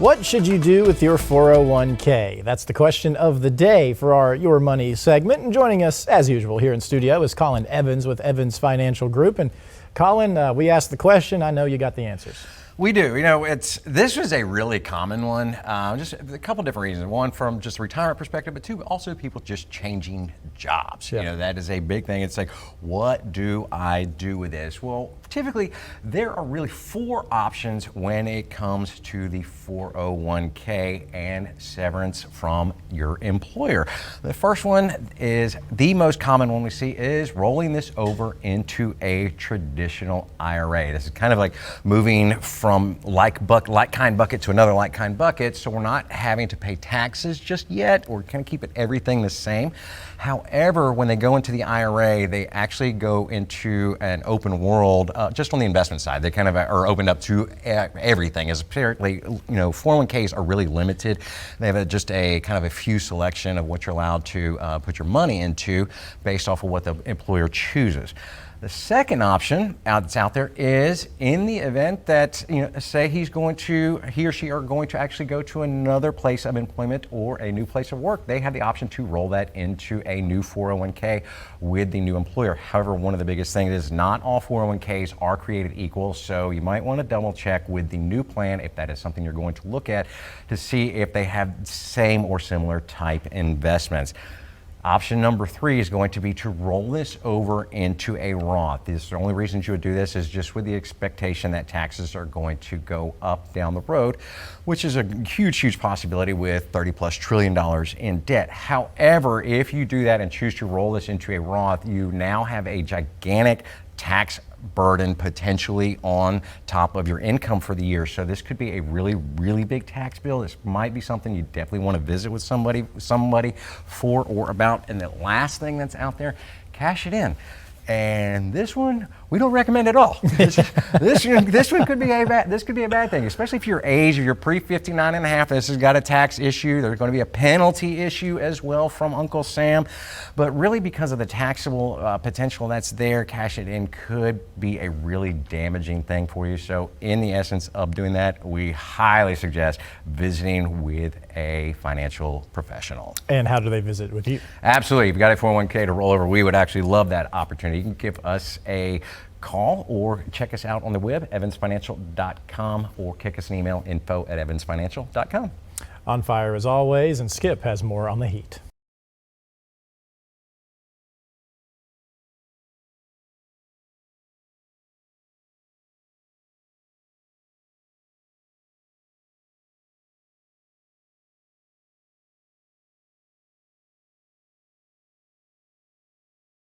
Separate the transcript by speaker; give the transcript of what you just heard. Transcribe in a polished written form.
Speaker 1: What should you do with your 401k? That's the question of the day for our Your Money segment. And joining us, as usual, here in studio is Colin Evans with Evans Financial Group. And Colin, we asked the question. I know you got the answers.
Speaker 2: We do. You know, this was a really common one. Just a couple different reasons. One, from just a retirement perspective, but two, also people just changing jobs.
Speaker 1: Yeah.
Speaker 2: You know, that is a big thing. It's like, what do I do with this? Well, typically, there are really four options when it comes to the 401k and severance from your employer. The first one is the most common one we see is rolling this over into a traditional IRA. This is kind of like moving from like-kind bucket to another like-kind bucket, so we're not having to pay taxes just yet. We're kind of keeping everything the same. However, when they go into the IRA, they actually go into an open world just on the investment side. They kind of are opened up to everything. As apparently, 401ks are really limited. They have just a kind of a few selection of what you're allowed to put your money into based off of what the employer chooses. The second option that's out there is in the event that, say he or she are going to actually go to another place of employment or a new place of work, they have the option to roll that into a new 401k with the new employer. However, one of the biggest things is not all 401ks are created equal, so you might want to double check with the new plan if that is something you're going to look at to see if they have same or similar type investments. Option number 3 is going to be to roll this over into a Roth. The only reason you would do this is just with the expectation that taxes are going to go up down the road, which is a huge possibility with $30+ trillion in debt. However, if you do that and choose to roll this into a Roth, you now have a gigantic tax burden potentially on top of your income for the year. So this could be a really big tax bill. This might be something you definitely want to visit with somebody for or about. And the last thing that's out there, cash it in. And this one, we don't recommend at all. This one could be a bad thing, especially if your age, if you're pre-59 and a half. This has got a tax issue. There's going to be a penalty issue as well from Uncle Sam. But really, because of the taxable potential that's there, cash it in could be a really damaging thing for you. So in the essence of doing that, we highly suggest visiting with a financial professional.
Speaker 1: And how do they visit with you?
Speaker 2: Absolutely. If you've got a 401k to roll over, we would actually love that opportunity. You can give us a call or check us out on the web, evansfinancial.com, or kick us an email, info@evansfinancial.com.
Speaker 1: On fire as always, and Skip has more on the heat.